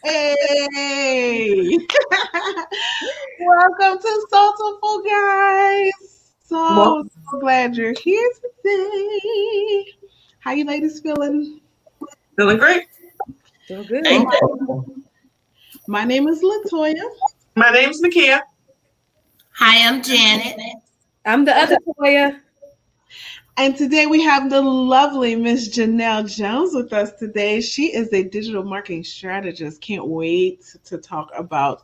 Hey, welcome to Soulful guys. Well, So glad you're here today. How you ladies feeling? feeling great. Doing good. Hey, My name is Latoya. my name's Nakia. Hi, I'm Janet. I'm the other Toya. And today we have the lovely Miss Janelle Jones with us today. She is a digital marketing strategist. Can't wait to talk about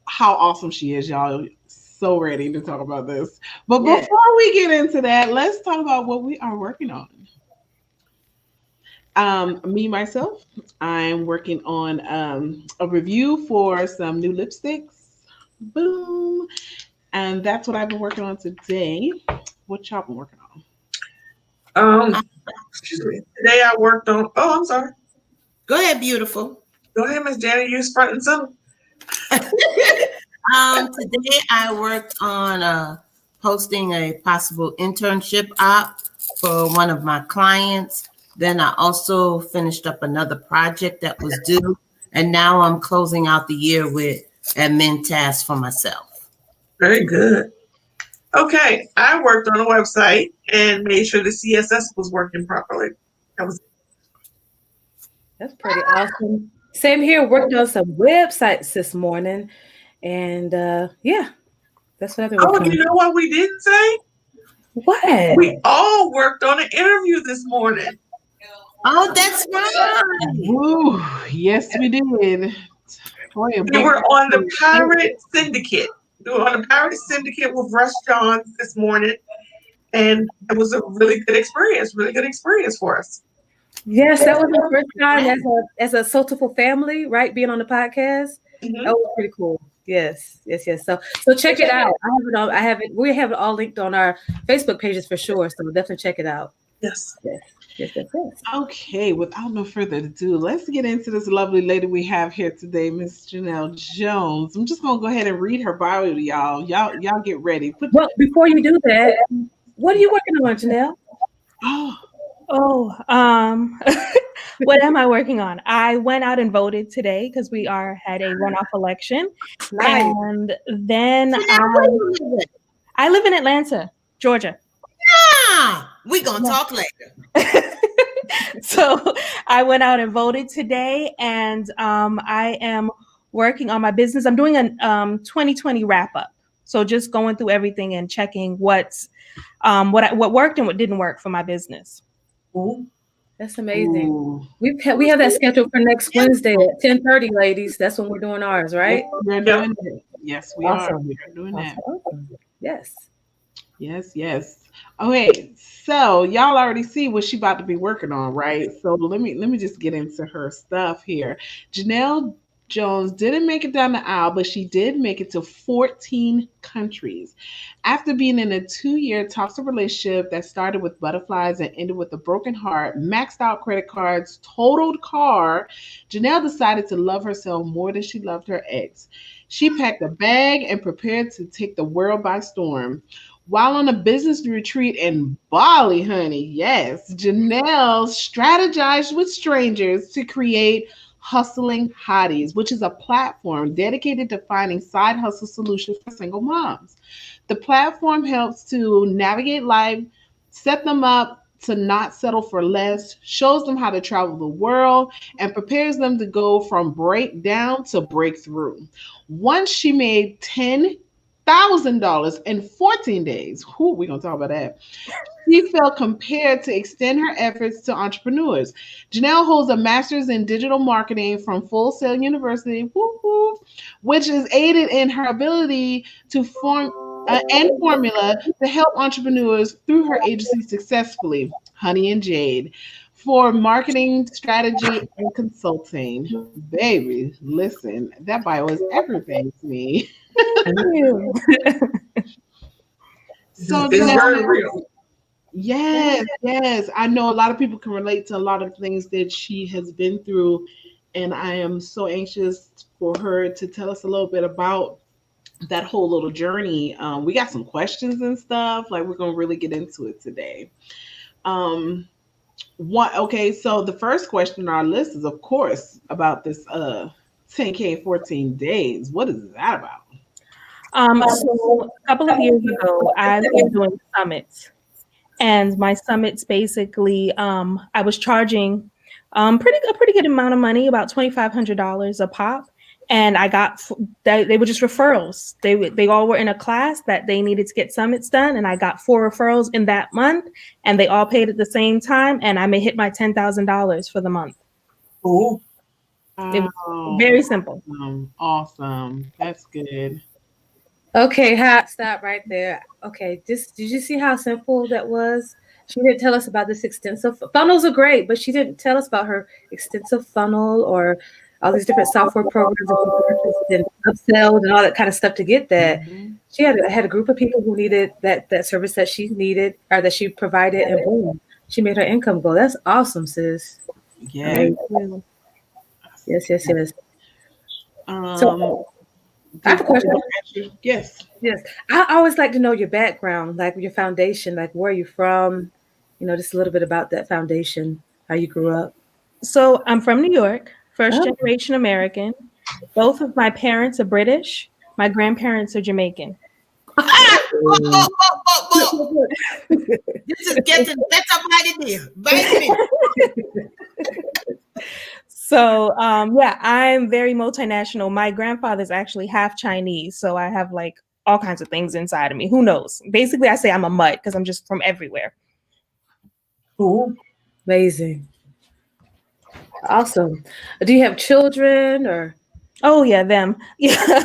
how awesome she is, y'all. So ready to talk about this. But Yeah. before we get into that, let's talk about what we are working on. Me myself, I'm working on a review for some new lipsticks. Boom. And that's what I've been working on today. What y'all been working on? Excuse me. Today I worked on. Oh, I'm sorry. Go ahead, beautiful. Go ahead, Miss Janet. You front and center. Today I worked on posting a possible internship op for one of my clients. Then I also finished up another project that was due, and now I'm closing out the year with admin tasks for myself. Very good. Okay, I worked on a website and made sure the CSS was working properly. That's pretty awesome. Same here. Worked on some websites this morning. And yeah, that's what I've been Oh, working on. you know what we didn't say? What? We all worked on an interview this morning. Oh, that's right. Woo, yes, we did. Boy, We were on the Pirate Syndicate. We were on the Pirate Syndicate with Russ Johns this morning, and it was a really good experience. Really good experience for us. Yes, that was the first time as a Soulful family, right? Being on the podcast. Mhm. That was pretty cool. Yes. So check it out. I have it. We have it all linked on our Facebook pages for sure. So definitely check it out. Yes. Yes. Okay, without no further ado, let's get into this lovely lady we have here today, Miss Janelle Jones. I'm just gonna go ahead and read her bio to y'all. Y'all get ready. Well, before you do that, what are you working on, Janelle? What am I working on? I went out and voted today because we had a runoff election. Nice. And then Yeah, I live in Atlanta, Georgia. we're going to talk later. So I went out and voted today, and I am working on my business. I'm doing a 2020 wrap up. So just going through everything and checking what worked and what didn't work for my business. Ooh. That's amazing. Ooh. We have that scheduled for next Wednesday at 10:30, ladies. That's when we're doing ours, right? We're doing it. Yes, we are. Awesome. We're doing that. Awesome. Yes. Yes. Okay, so y'all already see what she about to be working on, right? So let me just get into her stuff here. Janelle Jones didn't make it down the aisle, but she did make it to 14 countries. After being in a 2-year toxic relationship that started with butterflies and ended with a broken heart, maxed out credit cards, totaled car, Janelle decided to love herself more than she loved her ex. She packed a bag and prepared to take the world by storm. While on a business retreat in Bali, honey, yes, Janelle strategized with strangers to create Hustling Hotties, which is a platform dedicated to finding side hustle solutions for single moms. The platform helps to navigate life, set them up to not settle for less, shows them how to travel the world, and prepares them to go from breakdown to breakthrough. Once she made $10,000 in 14 days. Who we gonna talk about that? She felt compelled to extend her efforts to entrepreneurs. Janelle holds a master's in digital marketing from Full Sail University, which is aided in her ability to form and formula to help entrepreneurs through her agency successfully, Honey and Jade, for marketing, strategy, and consulting. Baby, listen, that bio is everything to me. Thank you. So, It's very Janelle, real. yes. I know a lot of people can relate to a lot of things that she has been through, and I am so anxious for her to tell us a little bit about that whole little journey. We got some questions and stuff. Like we're gonna really get into it today. Um, what? Okay, so the first question on our list is, of course, about this 10K in 14 days. What is that about? So a couple of years ago, I was doing summits, and my summits basically, I was charging a pretty good amount of money, about $2,500 a pop, and I got they were just referrals. They all were in a class that they needed to get summits done, and I got 4 referrals in that month, and they all paid at the same time, and I may hit my $10,000 for the month. Ooh. It was Oh, very simple. awesome. That's good. Okay, stop right there. Okay, just did you see how simple that was? She didn't tell us about this extensive funnels are great, but she didn't tell us about her extensive funnel or all these different software programs that she purchased and upselled and all that kind of stuff to get that. Mhm. She had a group of people who needed that service that she needed or that she provided, and boom, she made her income go. That's awesome, sis. Yeah. Thank you. Yes, yes, yes. Um, So I have a question. Yes. Yes, I always like to know your background, like your foundation, like where you're from, just a little bit about that foundation, how you grew up. So I'm from New York, first Oh. generation American. Both of my parents are British. My grandparents are Jamaican. This is getting better by the day. By the day. So yeah, I'm very multinational. My grandfather's actually half Chinese, so I have like all kinds of things inside of me. Who knows? Basically, I say I'm a mutt because I'm just from everywhere. Ooh. Amazing. Awesome. Do you have children or? Oh yeah, them. Yeah.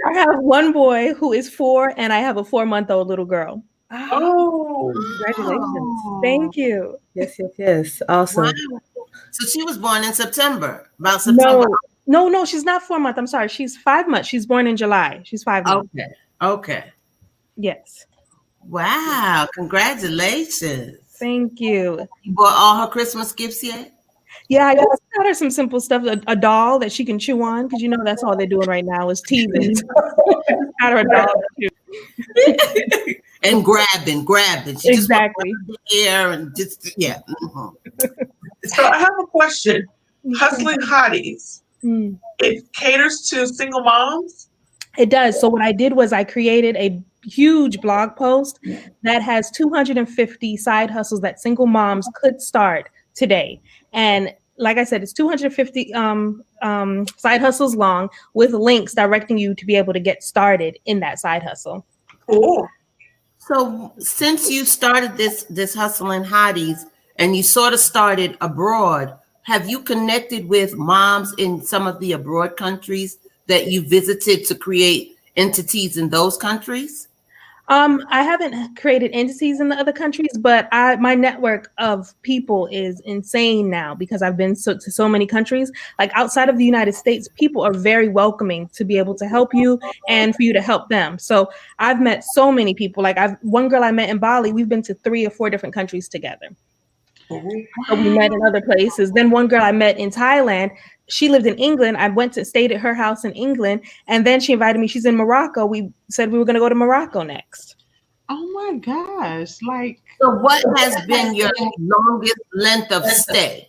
I have one boy who is 4, and I have a 4-month-old little girl. Oh. Congratulations. Thank you. Yes, yes, yes. Awesome. Wow. So she was born in September, about September. No, she's not 4 months. I'm sorry. She's 5 months. She's born in July. She's 5 months. Okay. Okay. Yes. Wow. Congratulations. Thank you. You bought all her Christmas gifts yet? Yeah, I just got her some simple stuff, a doll that she can chew on, because that's all they're doing right now is teething. Got her a doll to chew. And grabbing. She Exactly. just the air and just, yeah. Mhm. So I have a question. Hustling Hotties. Mm. It caters to single moms. It does. So what I did was I created a huge blog post that has 250 side hustles that single moms could start today. And like I said, it's 250 side hustles long with links directing you to be able to get started in that side hustle. Cool. So since you started this hustling hotties and you sort of started abroad, have you connected with moms in some of the abroad countries that you visited to create entities in those countries? I haven't created entities in the other countries, but my network of people is insane now because I've been to so many countries. Like outside of the United States, people are very welcoming to be able to help you and for you to help them. So I've met so many people. Like one girl I met in Bali, we've been to 3 or 4 different countries together. So we met in other places. Then one girl I met in Thailand, she lived in England. I stayed at her house in England, and then she invited me. She's in Morocco. We said we were going to go to Morocco next. Oh my gosh. Like, So what has been your longest length of stay?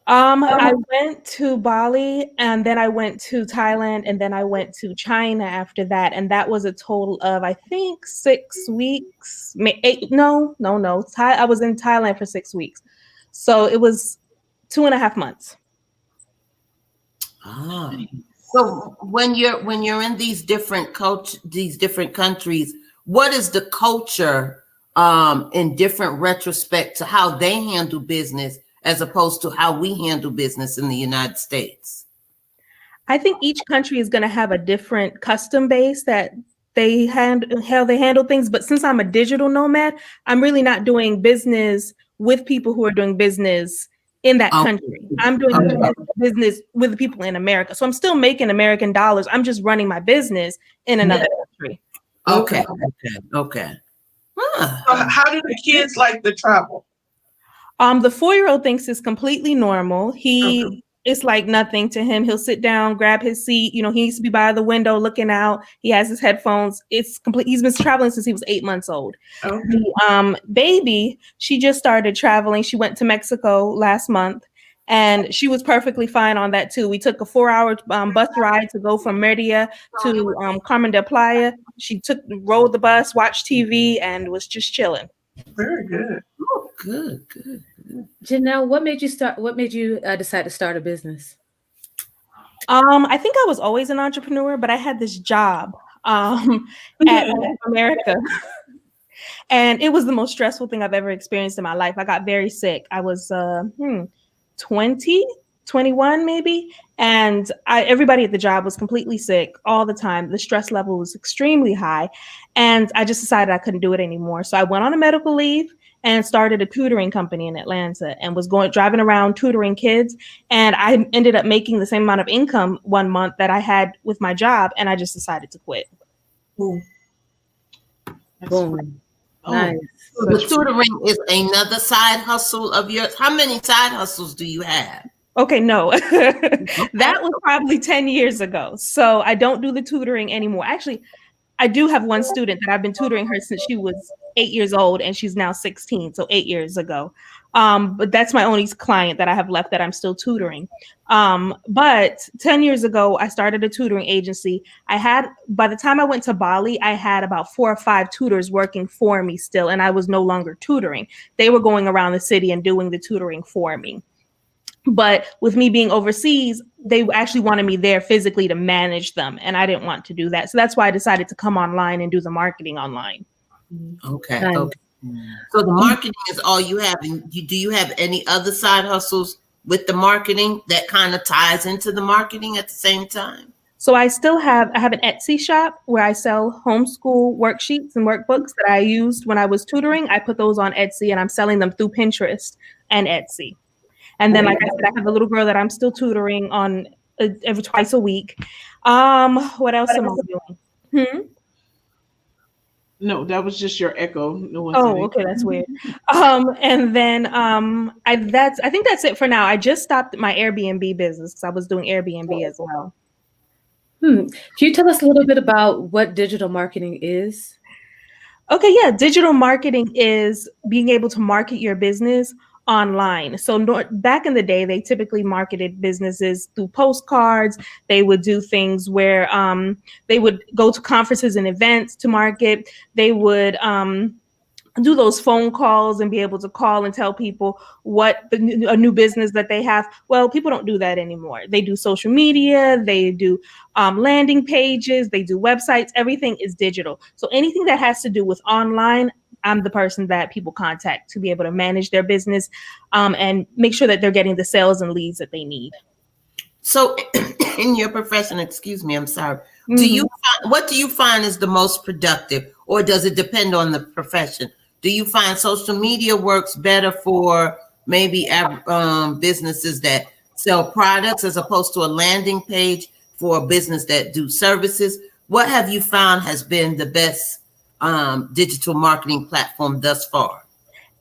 I went to Bali, and then I went to Thailand, and then I went to China after that, and that was a total of I think 6 weeks. 8, no. I was in Thailand for 6 weeks, so it was 2.5 months. Ah. So when you're in these different countries, what is the culture in different retrospect to how they handle business as opposed to how we handle business in the United States? I think each country is going to have a different custom base that how they handle things. But since I'm a digital nomad, I'm really not doing business with people who are doing business in that country. I'm doing business with the people in America. So I'm still making American dollars. I'm just running my business in another country. Okay. Huh. So how do the kids like the travel? The 4-year-old thinks it's completely normal. He it's like nothing to him. He'll sit down, grab his seat. He needs to be by the window looking out. He has his headphones. It's complete. He's been traveling since he was 8 months old. Okay. The baby, she just started traveling. She went to Mexico last month, and she was perfectly fine on that too. We took a 4-hour bus ride to go from Merida to Carmen de Playa. She rode the bus, watched TV, and was just chilling. Very good. Oh, good. Janelle, what made you decide to start a business? I think I was always an entrepreneur, but I had this job at Bank of America. And it was the most stressful thing I've ever experienced in my life. I got very sick. I was 20, 21 maybe. And everybody at the job was completely sick all the time. The stress level was extremely high. And I just decided I couldn't do it anymore. So I went on a medical leave and started a tutoring company in Atlanta and was driving around tutoring kids. And I ended up making the same amount of income one month that I had with my job. And I just decided to quit. Boom. Nice. So the tutoring is another side hustle of yours. How many side hustles do you have? Okay, no, that was probably 10 years ago. So I don't do the tutoring anymore. Actually, I do have one student that I've been tutoring her since she was 8 years old, and she's now 16. So 8 years ago. But that's my only client that I have left that I'm still tutoring. But 10 years ago, I started a tutoring agency. By the time I went to Bali, I had about 4 or 5 tutors working for me still, and I was no longer tutoring. They were going around the city and doing the tutoring for me. But with me being overseas, they actually wanted me there physically to manage them, and I didn't want to do that. So that's why I decided to come online and do the marketing online. Okay. So the marketing is all you have. And do you have any other side hustles with the marketing that kind of ties into the marketing at the same time? So I have an Etsy shop where I sell homeschool worksheets and workbooks that I used when I was tutoring. I put those on Etsy, and I'm selling them through Pinterest and Etsy. And then, like I said, I have a little girl that I'm still tutoring on every twice a week. What else am I doing? No, that was just your echo. No one said okay, that's weird. And then I think that's it for now. I just stopped my Airbnb business because I was doing Airbnb as well. Can you tell us a little bit about what digital marketing is? Okay, yeah. Digital marketing is being able to market your business online. So back in the day, they typically marketed businesses through postcards. They would do things where they would go to conferences and events to market. They would do those phone calls and be able to call and tell people what a new business that they have. Well, people don't do that anymore. They do social media, they do landing pages, they do websites. Everything is digital. So anything that has to do with online, I'm the person that people contact to be able to manage their business and make sure that they're getting the sales and leads that they need. So in your profession, excuse me, I'm sorry. What do you find is the most productive, or does it depend on the profession? Do you find social media works better for maybe businesses that sell products as opposed to a landing page for a business that do services? What have you found has been the best digital marketing platform thus far?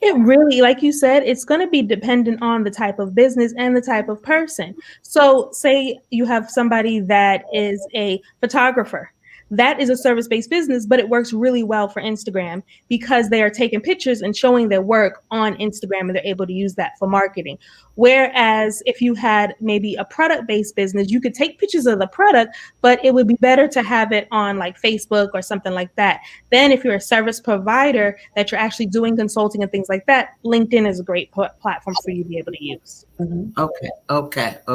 It really, like you said, it's going to be dependent on the type of business and the type of person. So say you have somebody that is a photographer. That is a service-based business, but it works really well for Instagram because they are taking pictures and showing their work on Instagram, and they're able to use that for marketing. Whereas if you had maybe a product-based business, you could take pictures of the product, but it would be better to have it on like Facebook or something like that. Then if you're a service provider that you're actually doing consulting and things like that, LinkedIn is a great platform for you to be able to use. Okay.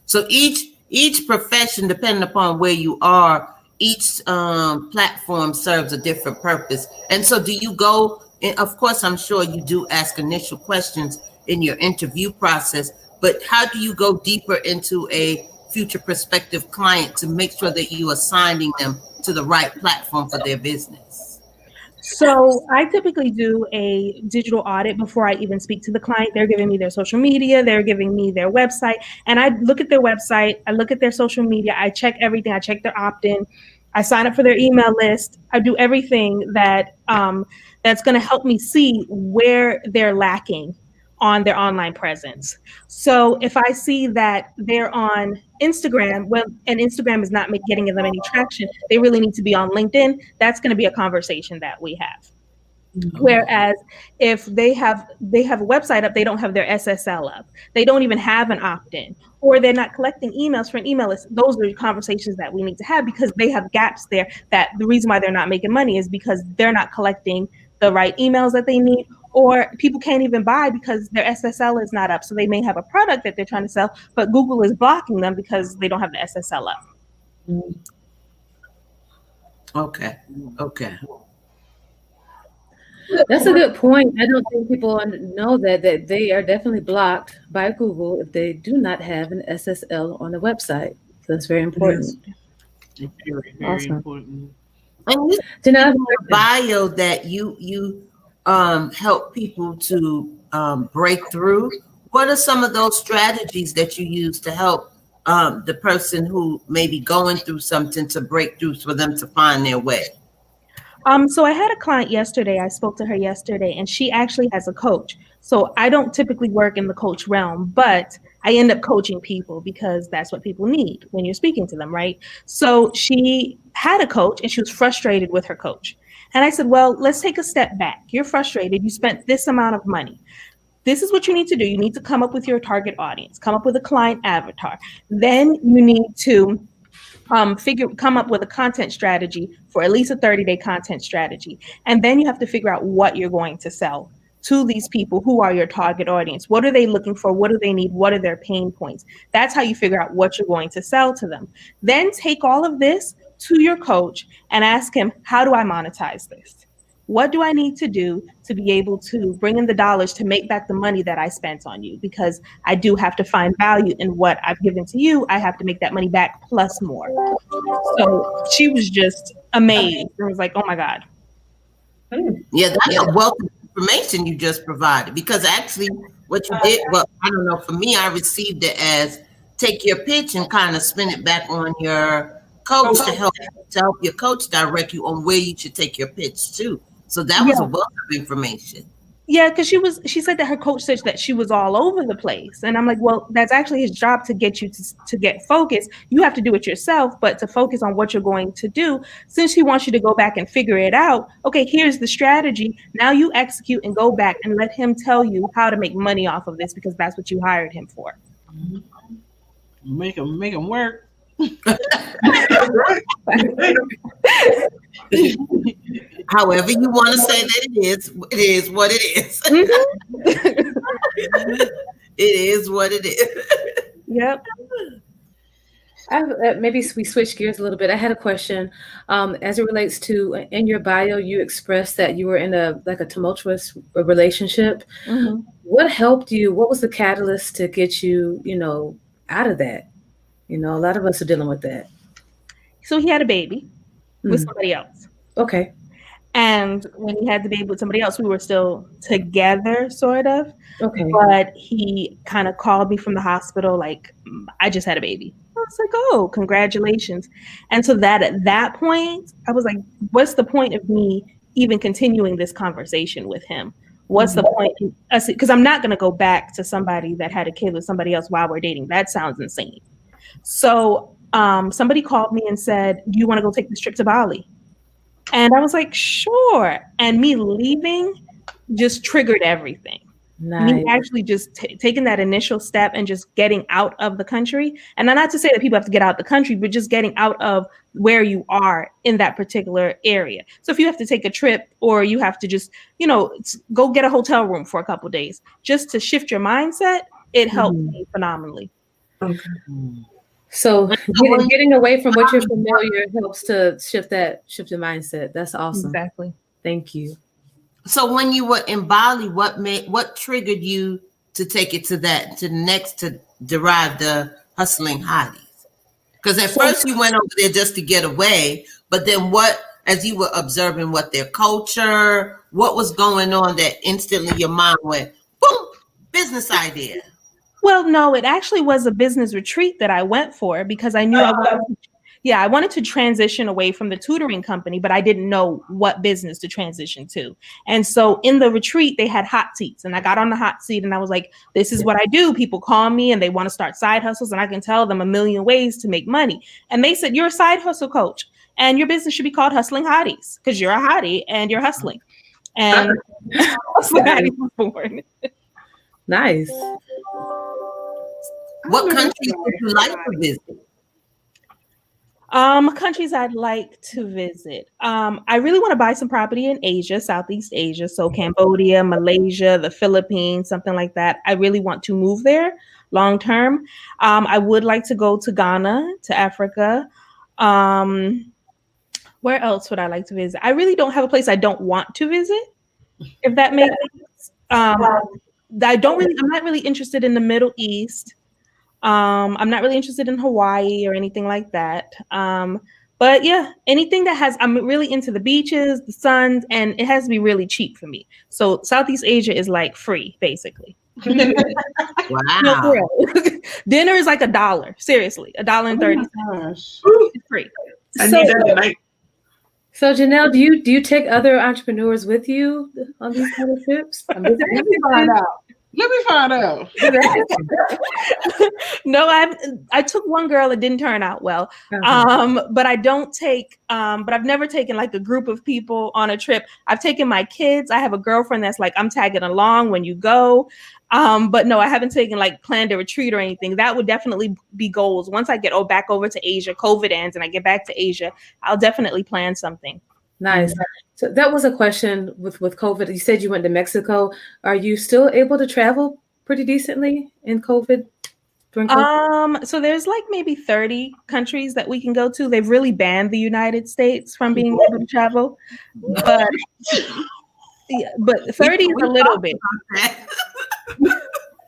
So each profession, depending upon where you are, each platform serves a different purpose. And so do you go, and of course, I'm sure you do ask initial questions in your interview process, but how do you go deeper into a future prospective client to make sure that you are assigning them to the right platform for their business? So I typically do a digital audit before I even speak to the client. They're giving me their social media, they're giving me their website, and I look at their website, I look at their social media, I check everything, I check their opt-in, I sign up for their email list, I do everything that that's going to help me see where they're lacking, on their online presence. So if I see that they're on Instagram, well, and Instagram is not getting them any traction, they really need to be on LinkedIn. That's going to be a conversation that we have. Whereas if they have a website up, they don't have their SSL up, they don't even have an opt-in, or they're not collecting emails for an email list. Those are conversations that we need to have, because they have gaps there. That the reason why they're not making money is because they're not collecting the right emails that they need, or people can't even buy because their SSL is not up. So they may have a product that they're trying to sell, but Google is blocking them because they don't have the SSL up. Okay. Okay. That's a good point. I don't think people know that they are definitely blocked by Google if they do not have an SSL on the website. So that's very important. Yes. Very, very Awesome. important. And you Janelle, in your bio that you help people to break through. What are some of those strategies that you use to help the person who may be going through something to break through for them to find their way? So I had a client yesterday. I spoke to her yesterday, and she actually has a coach. So I don't typically work in the coach realm, but I end up coaching people because that's what people need when you're speaking to them, right? So she had a coach and she was frustrated with her coach. And I said, well, let's take a step back. You're frustrated. You spent this amount of money. This is what you need to do. You need to come up with your target audience, come up with a client avatar. Then you need to come up with a content strategy for at least a 30-day content strategy. And then you have to figure out what you're going to sell to these people who are your target audience. What are they looking for? What do they need? What are their pain points? That's how you figure out what you're going to sell to them. Then take all of this to your coach and ask him, how do I monetize this? What do I need to do to be able to bring in the dollars to make back the money that I spent on you? Because I do have to find value in what I've given to you. I have to make that money back plus more. So she was just amazed. It was like, oh my God. Yeah, that's a wealth of information you just provided, because actually what you did, well, I don't know, for me, I received it as take your pitch and kind of spin it back on your coach to help your coach direct you on where you should take your pitch to. So that was a wealth of information. Yeah, because she said that her coach said that she was all over the place. And I'm like, well, that's actually his job to get you to get focused. You have to do it yourself, but to focus on what you're going to do. Since he wants you to go back and figure it out, okay, here's the strategy. Now you execute and go back and let him tell you how to make money off of this, because that's what you hired him for. Make him work. However you want to say that it is what it is. It is what it is. Yep. Maybe we switch gears a little bit. I had a question as it relates to, in your bio, you expressed that you were in a tumultuous relationship. Mm-hmm. What helped you? What was the catalyst to get you, out of that? A lot of us are dealing with that. So he had a baby with somebody else. Okay. And when he had the baby with somebody else, we were still together, sort of. Okay. But he kind of called me from the hospital, like, I just had a baby. I was like, oh, congratulations. And so that at that point, I was like, what's the point of me even continuing this conversation with him? What's the point? Because I'm not going to go back to somebody that had a kid with somebody else while we're dating. That sounds insane. So somebody called me and said, do you want to go take this trip to Bali? And I was like, sure. And me leaving just triggered everything. Nice. Me actually just taking that initial step and just getting out of the country. And not to say that people have to get out of the country, but just getting out of where you are in that particular area. So if you have to take a trip, or you have to just, go get a hotel room for a couple of days, just to shift your mindset, it helped me phenomenally. Okay. So getting away from what you're familiar helps to shift your mindset. That's awesome. Exactly. Thank you. So when you were in Bali, what triggered you to take it to the next, to derive the hustling hotties? Because at first you went over there just to get away, but then as you were observing what their culture, what was going on that instantly your mind went, boom, business idea? Well, no, it actually was a business retreat that I went for, because I knew I wanted to, Yeah, I wanted to transition away from the tutoring company, but I didn't know what business to transition to. And so in the retreat, they had hot seats, and I got on the hot seat and I was like, this is what I do. People call me and they want to start side hustles, and I can tell them a million ways to make money. And they said, you're a side hustle coach, and your business should be called Hustling Hotties because you're a hottie and you're hustling. And Hustling Hotties was born. Nice. What countries would you like to visit? Countries I'd like to visit. I really want to buy some property in Asia, Southeast Asia. So Cambodia, Malaysia, the Philippines, something like that. I really want to move there long term. I would like to go to Ghana, to Africa. Where else would I like to visit? I really don't have a place I don't want to visit, if that makes sense. I'm not really interested in the Middle East. I'm not really interested in Hawaii or anything like that. But yeah, anything that I'm really into the beaches, the suns, and it has to be really cheap for me. So Southeast Asia is like free, basically. Wow. No, for real. Dinner is like $1. Seriously, $1.30. It's free. I need that tonight. So Janelle, do you take other entrepreneurs with you on these kind of trips? Let me find out. No, I took one girl. It didn't turn out well. But I don't take. But I've never taken like a group of people on a trip. I've taken my kids. I have a girlfriend that's like, I'm tagging along when you go. But no, I haven't taken like planned a retreat or anything. That would definitely be goals. Once I get back over to Asia, COVID ends, and I get back to Asia, I'll definitely plan something. Nice. So that was a question with COVID. You said you went to Mexico. Are you still able to travel pretty decently in COVID? During COVID? So there's like maybe 30 countries that we can go to. They've really banned the United States from being able to travel, but yeah, but 30 is a little bit.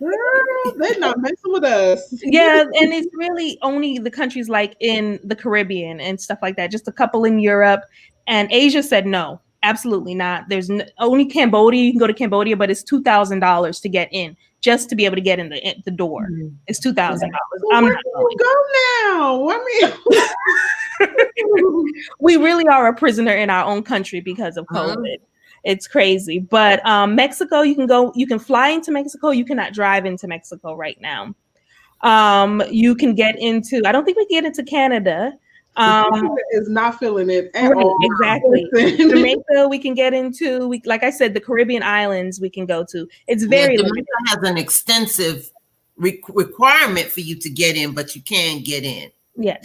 They're not messing with us. Yeah, and it's really only the countries like in the Caribbean and stuff like that. Just a couple in Europe, and Asia said no, absolutely not. There's only Cambodia. You can go to Cambodia, but it's $2,000 to get in, just to be able to get in the door. It's $2,000. Well, where can you go now? We really are a prisoner in our own country because of COVID. It's crazy. But Mexico, you can go, you can fly into Mexico. You cannot drive into Mexico right now. You can get into, I don't think we can get into Canada. Is not feeling it at all. Exactly. Jamaica, we can get into. Like I said, the Caribbean islands we can go to. It's very Jamaica has an extensive requirement for you to get in, but you can get in. Yes,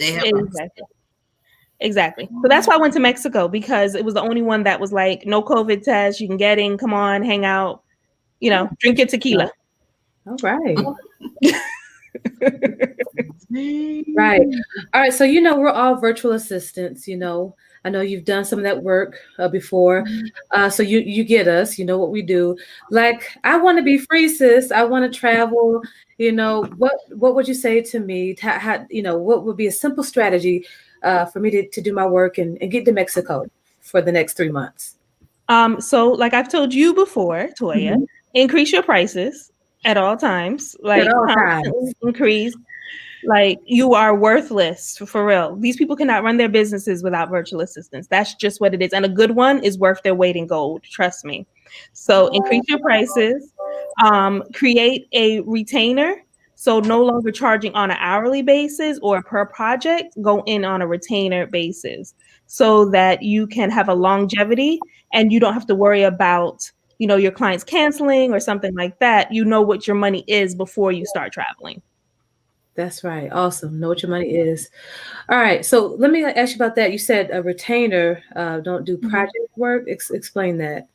exactly. So that's why I went to Mexico, because it was the only one that was like no COVID test. You can get in, come on, hang out, drink your tequila. All right. Right. All right. So, we're all virtual assistants, I know you've done some of that work before. So you get us, you know what we do. Like, I want to be free, sis. I want to travel. What would you say to me? What would be a simple strategy for me to do my work and get to Mexico for the next 3 months? So like I've told you before, Toya, increase your prices at all times. Like increase. Like, you are worthless for real. These people cannot run their businesses without virtual assistants. That's just what it is. And a good one is worth their weight in gold. Trust me. So increase your prices, create a retainer. So no longer charging on an hourly basis or per project, go in on a retainer basis so that you can have a longevity and you don't have to worry about, your clients canceling or something like that. You know what your money is before you start traveling. That's right. Awesome. Know what your money is. All right. So let me ask you about that. You said a retainer don't do project work. Explain that.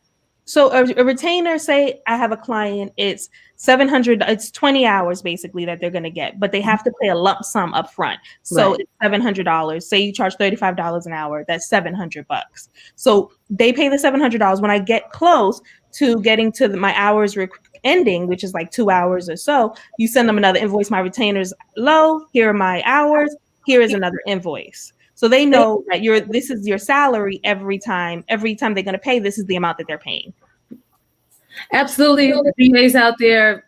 So a retainer, say I have a client, it's 700, it's 20 hours basically that they're going to get, but they have to pay a lump sum up front. So It's $700. Say you charge $35 an hour, that's $700. So they pay the $700. When I get close to getting to my hours ending, which is like 2 hours or so, you send them another invoice. My retainer's low. Here are my hours. Here is another invoice. So they know that this is your salary every time they're going to pay, this is the amount that they're paying. Absolutely. VAs out there,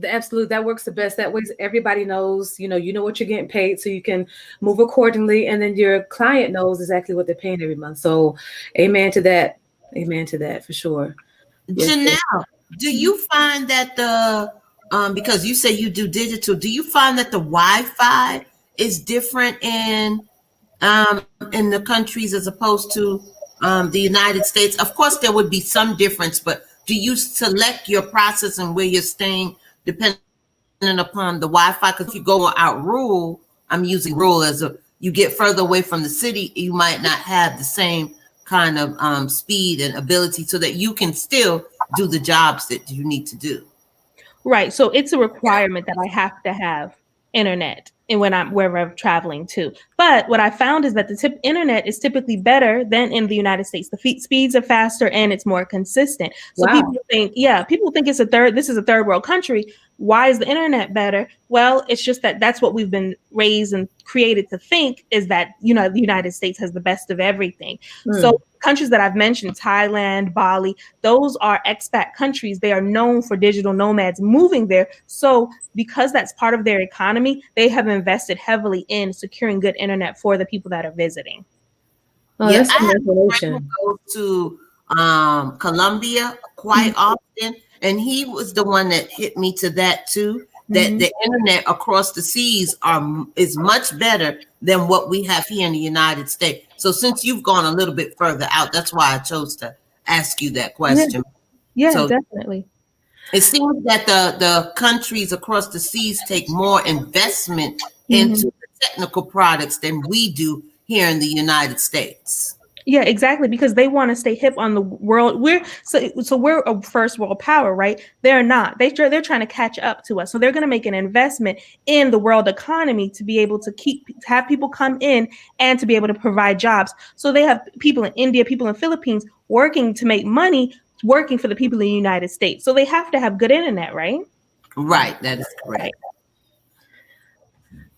Absolutely, that works the best. That way, everybody knows. You know what you're getting paid, so you can move accordingly, and then your client knows exactly what they're paying every month. So, amen to that. Amen to that for sure. Yes. Janelle, do you find that because you say you do digital, do you find that the Wi-Fi is different in the countries as opposed to the United States? Of course, there would be some difference, but do you select your process and where you're staying depending upon the Wi-Fi? Because if you go out rural, I'm using rural you get further away from the city, you might not have the same kind of speed and ability so that you can still do the jobs that you need to do. Right. So it's a requirement that I have to have internet and when I'm wherever I'm traveling to. But what I found is that the internet is typically better than in the United States. The speeds are faster and it's more consistent. So Wow. people think this is a third world country. Why is the internet better? Well, it's just that's what we've been raised and created to think, is that, the United States has the best of everything. So countries that I've mentioned, Thailand, Bali, those are expat countries. They are known for digital nomads moving there. So because that's part of their economy, they have invested heavily in securing good internet for the people that are visiting. Oh, Yeah, that's I some have a friend information. who goes to Colombia quite often, and he was the one that hit me to that too. That the internet across the seas is much better than what we have here in the United States. So since you've gone a little bit further out, that's why I chose to ask you that question. Yeah, So definitely. it seems that the countries across the seas take more investment into the technical products than we do here in the United States. Yeah, exactly, because they want to stay hip on the world. We're a first world power, right? They're not. They're trying to catch up to us. So they're going to make an investment in the world economy to be able to have people come in and to be able to provide jobs. So they have people in India, people in Philippines working to make money, working for the people in the United States. So they have to have good internet, right? Right, that is correct. Right.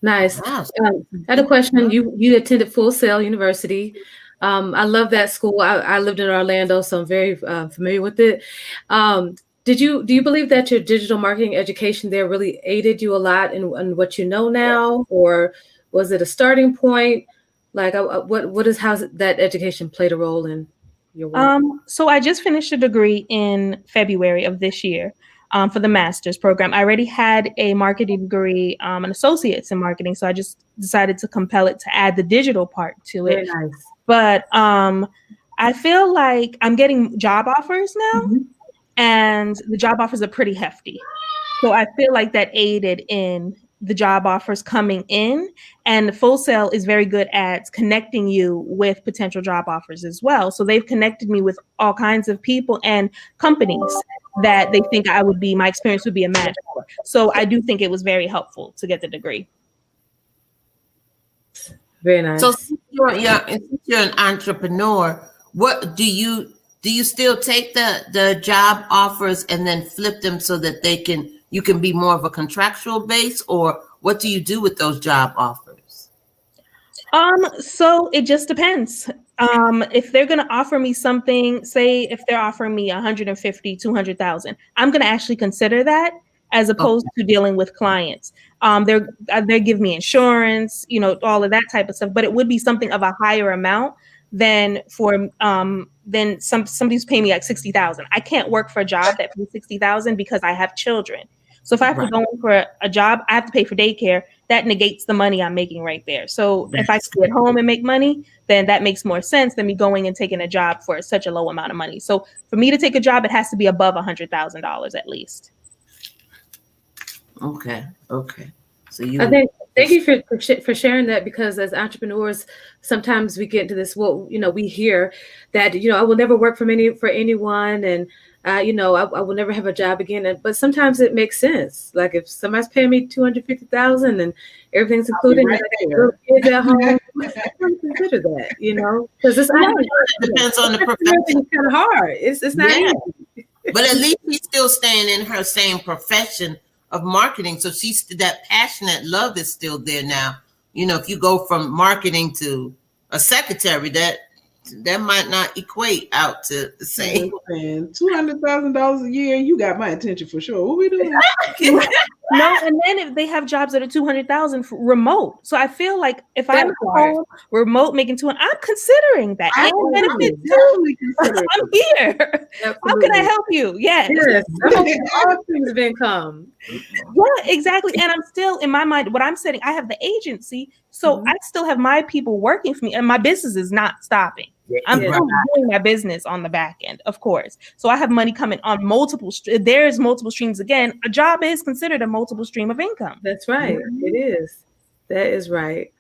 Nice. Wow. I had a question. You attended Full Sail University. I love that school. I lived in Orlando, so I'm very familiar with it. Do you believe that your digital marketing education there really aided you a lot in what you know now, or was it a starting point? Like, how's that education played a role in your work? So I just finished a degree in February of this year. For the master's program. I already had a marketing degree, an associate's in marketing. So I just decided to compel it to add the digital part to it. Very nice. But I feel like I'm getting job offers now, and the job offers are pretty hefty. So I feel like that aided in the job offers coming in, and Full Sail is very good at connecting you with potential job offers as well. So they've connected me with all kinds of people and companies that they think my experience would be a match for. So I do think it was very helpful to get the degree. Very nice. So since you're an entrepreneur, what do you still take the job offers and then flip them so that you can be more of a contractual base, or what do you do with those job offers? So it just depends. If they're going to offer me something, say if they're offering me 150, 200,000, I'm going to actually consider that, as opposed to dealing with clients. They give me insurance, all of that type of stuff, but it would be something of a higher amount than somebody's paying me like 60,000. I can't work for a job that pays 60,000 because I have children. So if I have to go in for a job, I have to pay for daycare. That negates the money I'm making right there. So if I stay at home and make money, then that makes more sense than me going and taking a job for such a low amount of money. So for me to take a job, it has to be above $100,000 at least. Okay. So thank you for sharing that, because as entrepreneurs, sometimes we get into this. Well, we hear that I will never work for anyone, and I will never have a job again. But sometimes it makes sense. Like if somebody's paying me $250,000 and everything's included, and I got little kids at home, I don't consider that. Because it's depends on the profession. It's kind of hard. It's not easy. But at least she's still staying in her same profession of marketing. So that passionate love is still there now. If you go from marketing to a secretary, that that might not equate out to the same. Listen, $200,000 a year, you got my attention for sure. What we doing? No, and then if they have jobs that are 200,000 remote, so I feel like if I'm That at part. home remote making 200, I'm considering that. I And benefits too. totally consider I'm here. How can I help you? Yes. Yes, all streams of income. Yeah, exactly. And I'm still in my mind, what I'm setting, I have the agency, so I still have my people working for me, and my business is not stopping. I'm Yeah. still doing my business on the back end, of course. So I have money coming on multiple. There's multiple streams again. A job is considered a multiple stream of income. That's right. It is. That is right.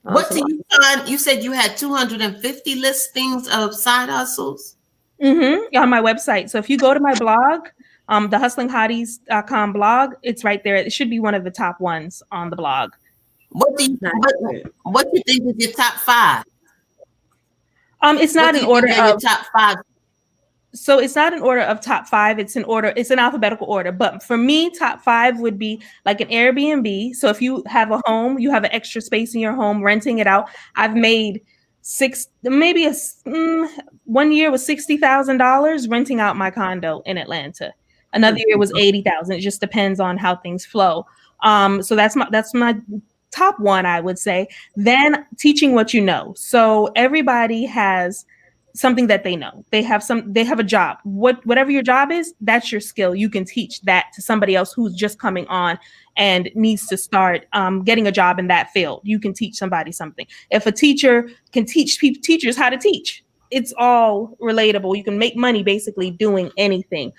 What do Awesome. you find? You said you had 250 listings of side hustles. On my website. So if you go to my blog, the hustlinghotties.com blog, it's right there. It should be one of the top ones on the blog. What do you what do you think is your top 5? It's not in order of your top 5. So it's not an order of top 5. It's an alphabetical order. But for me, top 5 would be like an Airbnb. So if you have a home, you have an extra space in your home, renting it out. I've made 1 year was $60,000 renting out my condo in Atlanta. Another year was 80,000. It just depends on how things flow. So that's my top one, I would say. Then teaching what you know. So everybody has something that they know. They have a job. Whatever your job is, that's your skill. You can teach that to somebody else who's just coming on and needs to start getting a job in that field. You can teach somebody something. If a teacher can teach teachers how to teach, it's all relatable. You can make money basically doing anything.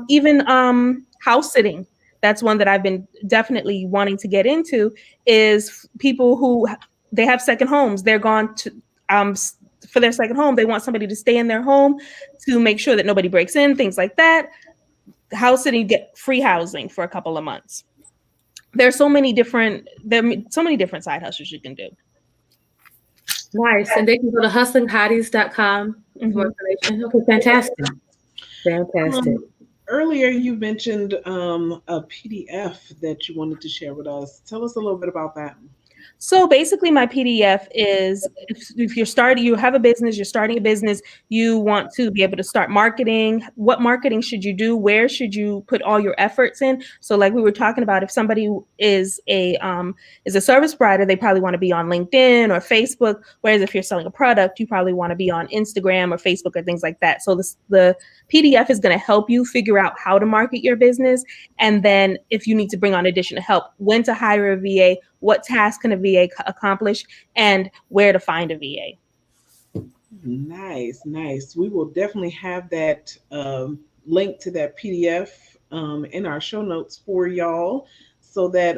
Even house sitting. That's one that I've been definitely wanting to get into, is people who they have second homes. They're gone to for their second home. They want somebody to stay in their home to make sure that nobody breaks in, things like that. House sitting, you get free housing for a couple of months. There's so many different side hustles you can do. Nice. And they can go to hustlinghotties.com for more information. Okay, fantastic. Fantastic. Earlier, you mentioned a PDF that you wanted to share with us. Tell us a little bit about that. So basically my PDF is if you have a business, you're starting a business, you want to be able to start marketing. What marketing should you do? Where should you put all your efforts in? So like we were talking about, if somebody is a service provider, they probably want to be on LinkedIn or Facebook. Whereas if you're selling a product, you probably want to be on Instagram or Facebook or things like that. So the PDF is going to help you figure out how to market your business. And then if you need to bring on additional help, when to hire a VA, what task can a VA accomplish, and where to find a VA. Nice. We will definitely have that link to that PDF in our show notes for y'all, so that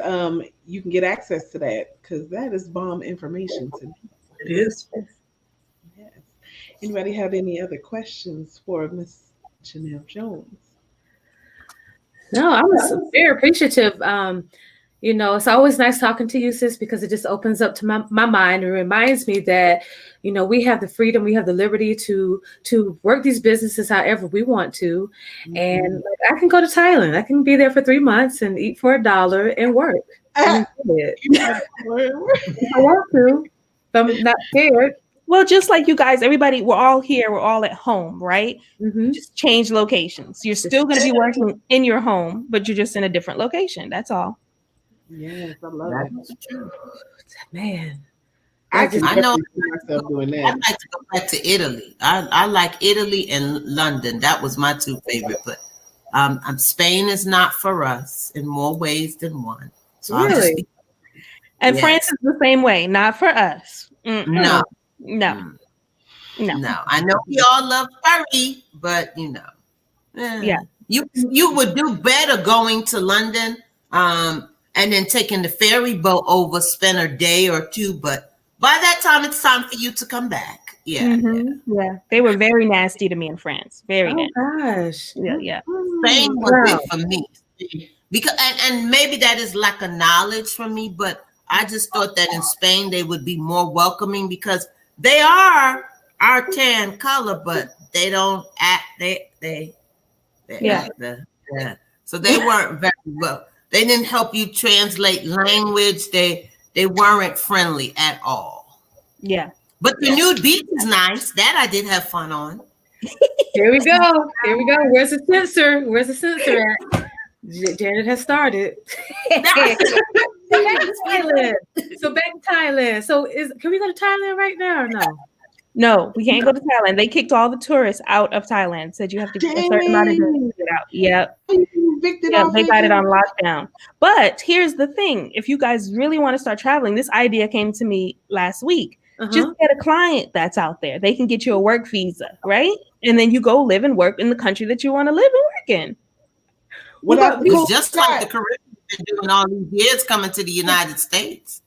you can get access to that, because that is bomb information to me. It is. Yes. Anybody have any other questions for Miss Janelle Jones? No, I was very appreciative. It's always nice talking to you, sis, because it just opens up to my mind and reminds me that, we have the freedom, we have the liberty to work these businesses however we want to. And I can go to Thailand. I can be there for 3 months and eat for $1 and work. I want to. But I'm not scared. Well, just like you guys, everybody, we're all here. We're all at home, right? Mm-hmm. Just change locations. You're still going to be working in your home, but you're just in a different location. That's all. Yes, I love it. Man, I can I know. see myself doing I'd that. like to go back to Italy. I like Italy and London. That was my 2 favorite. But Spain is not for us in more ways than one. So really? And France is the same way. Not for us. No. No. I know we all love curry, but Yeah. You would do better going to London, and then taking the ferry boat over, spend a day or 2. But by that time, it's time for you to come back. Yeah. They were very nasty to me in France. Very nasty. Gosh. Yeah. Spain was it for me, because and maybe that is lack of knowledge for me, but I just thought that in Spain they would be more welcoming, because they are our tan color, but they don't act. They So they weren't very well. They didn't help you translate language. They weren't friendly at all. Yeah. But the nude beach is nice. That I did have fun on. Here we go. Here we go. Where's the censor? Where's the censor at? Janet has started. Back to Thailand. So back to Thailand. So can we go to Thailand right now or no? No, we can't go to Thailand. They kicked all the tourists out of Thailand. Said you have to get a certain amount of days to get out. Yep. Yep, they got it on lockdown. But here's the thing. If you guys really want to start traveling, this idea came to me last week. Just get a client that's out there. They can get you a work visa, right? And then you go live and work in the country that you want to live and work in. It's just like the Caribbean been doing all these years coming to the United States.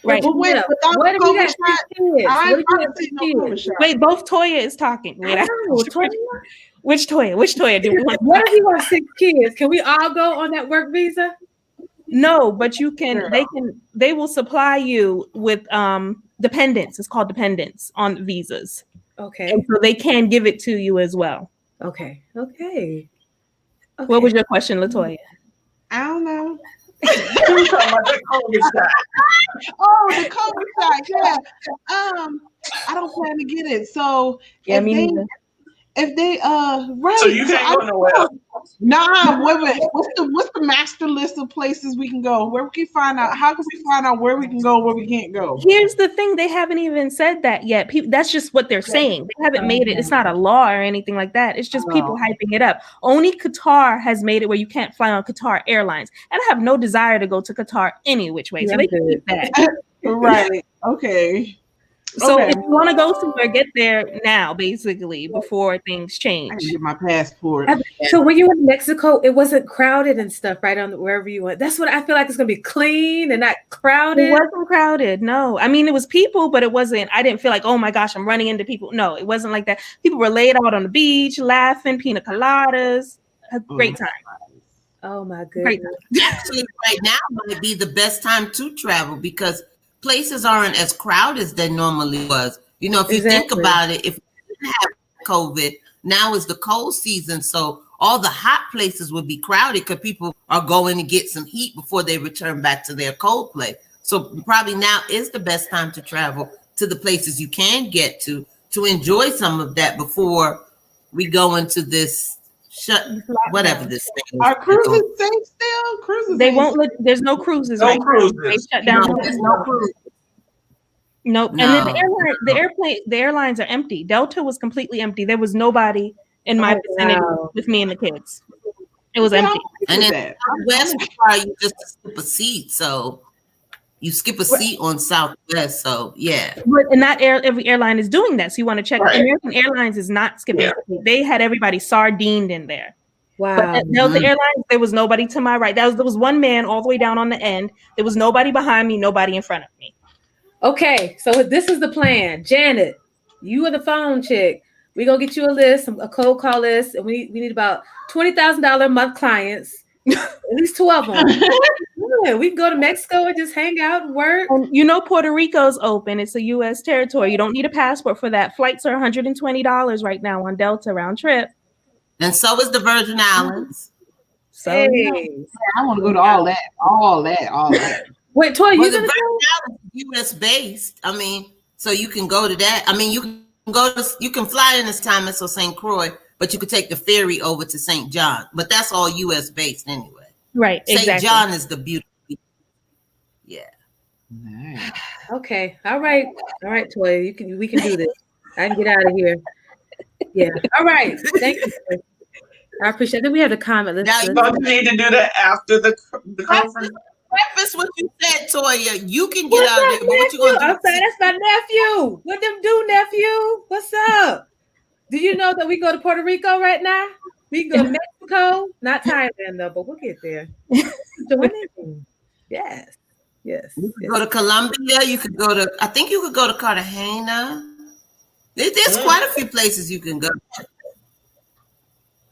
Right. But wait, what if you got 6 kids? Wait, both Toya is talking. Wait, Toya? Which Toya? Which Toya do we want? What if you want 6 kids? Can we all go on that work visa? No, but you can. They will supply you with dependents. It's called dependents on visas. Okay. And so they can give it to you as well. Okay. What was your question, Latoya? I don't know. Talking about the COVID shot. Oh, the COVID shot. Yeah. I don't plan to get it. So yeah, if they right. So you can't go nowhere else. Nah, wait. What's the master list of places we can go? Where we can find out? How can we find out where we can go, where we can't go? Here's the thing: they haven't even said that yet. That's just what they're saying. They haven't made it. It's not a law or anything like that. It's just people hyping it up. Only Qatar has made it where you can't fly on Qatar Airlines, and I have no desire to go to Qatar any which way. So they can keep that. Right. Okay. So if you want to go somewhere, get there now, basically, before things change. I can get my passport. So when you were in Mexico, it wasn't crowded and stuff, right? Wherever you went. That's what I feel like it's gonna be clean and not crowded. It wasn't crowded. No, I mean it was people, but it wasn't. I didn't feel like, oh my gosh, I'm running into people. No, it wasn't like that. People were laid out on the beach, laughing, pina coladas. A great time. Oh my goodness. Great time. Actually, right now might be the best time to travel because places aren't as crowded as they normally was. You know, if you think about it, if we didn't have COVID, now is the cold season, so all the hot places would be crowded because people are going to get some heat before they return back to their cold place. So probably now is the best time to travel to the places you can get to enjoy some of that before we go into this whatever this thing is. Are cruises safe still? Cruises they won't let. There's no cruises. No right cruises. now. They shut down. No, there's no cruise. Nope. No. And then the airlines are empty. Delta was completely empty. There was nobody in my vicinity with me and the kids. It was empty. And then Southwest require you just to skip a seat, so you skip a seat on Southwest. So yeah. But not every airline is doing that. So you want to check. Right. American Airlines is not skipping. Yeah. They had everybody sardined in there. Wow. But at Delta Airlines, there was nobody to my right. There was one man all the way down on the end. There was nobody behind me, nobody in front of me. Okay, so this is the plan. Janet, you are the phone chick. We're going to get you a list, a cold call list, and we need about $20,000 a month clients, at least 2 of them. Yeah, we can go to Mexico and just hang out and work. And you know Puerto Rico's open. It's a U.S. territory. You don't need a passport for that. Flights are $120 right now on Delta round trip. And so is the Virgin Islands. So I want to go to all that. Wait, Toy, you the Virgin Islands U.S. based. I mean, so you can go to that. I mean, you can fly in as Thomas or St. Croix, but you could take the ferry over to St. John. But that's all U.S. based anyway. Right. St. John is the beautiful. Yeah. Nice. Okay. All right, Toy. We can do this. I can get out of here. Yeah. All right. Thank you. I appreciate it. Then we have the comment. Now you need to do that after the conference. Preface what you said, Toya. You can get out of there, but what you gonna do? I'm sorry, that's my nephew. What them do, nephew? What's up? Do you know that we go to Puerto Rico right now? We can go to Mexico, not Thailand though, but we'll get there. Yes. You could go to Colombia. You could go to. I think you could go to Cartagena. There's quite a few places you can go.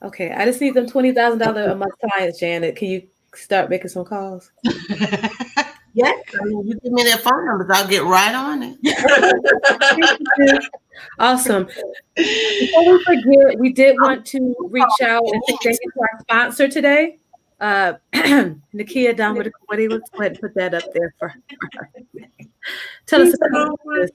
Okay, I just need them $20,000 a month clients, Janet. Can you start making some calls? Yes, I mean, you give me their phone numbers, I'll get right on it. Awesome. Before we forget, we did want to reach out and say thank you to our sponsor today, Nakia Dominic. Let's go ahead and put that up there for her. Tell us about this.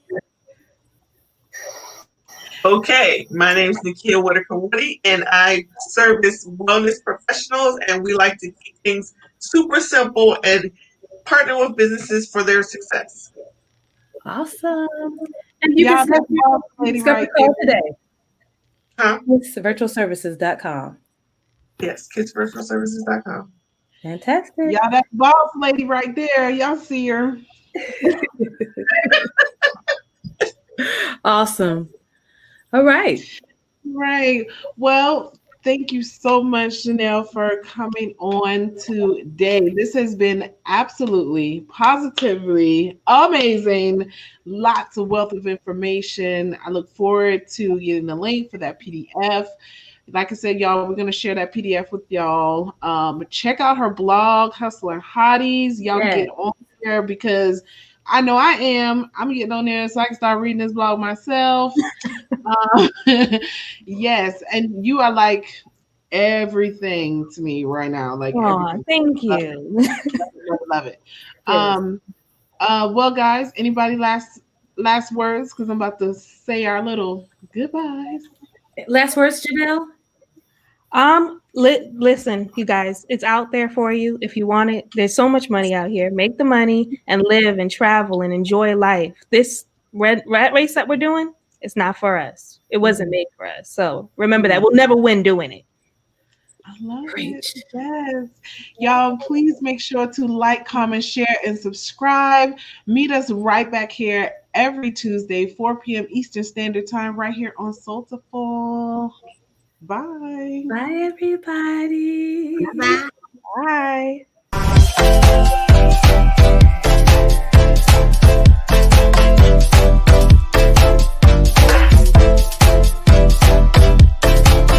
Okay, my name is Nakia Whitaker Woody, and I service wellness professionals, and we like to keep things super simple and partner with businesses for their success. Awesome. And you can Y'all, that schedule, boss you can lady schedule right a call there. today. Huh? It's virtualservices.com. Yes, kidsvirtualservices.com. Fantastic. Y'all, that boss lady right there. Y'all see her. Awesome. All right. Right. Well, thank you so much, Janelle, for coming on today. This has been absolutely, positively amazing. Lots of wealth of information. I look forward to getting the link for that PDF. Like I said, y'all, we're gonna share that PDF with y'all. Check out her blog, Hustler Hotties. Y'all Yeah. get on there because I know I am. I'm getting on there so I can start reading this blog myself. Yes, and you are like everything to me right now. Like Oh, everything. thank Love it. you. Love it. Yes. Um, well, guys, anybody last words? Because I'm about to say our little goodbyes. Last words, Janelle? Listen, you guys, it's out there for you if you want it. There's so much money out here. Make the money and live and travel and enjoy life. This rat race that we're doing, it's not for us. It wasn't made for us. So remember that we'll never win doing it. I love it. Preach. Yes. Y'all, please make sure to like, comment, share, and subscribe. Meet us right back here every Tuesday, 4 p.m. Eastern Standard Time, right here on Soulful. Bye. Bye, everybody. Bye. Bye.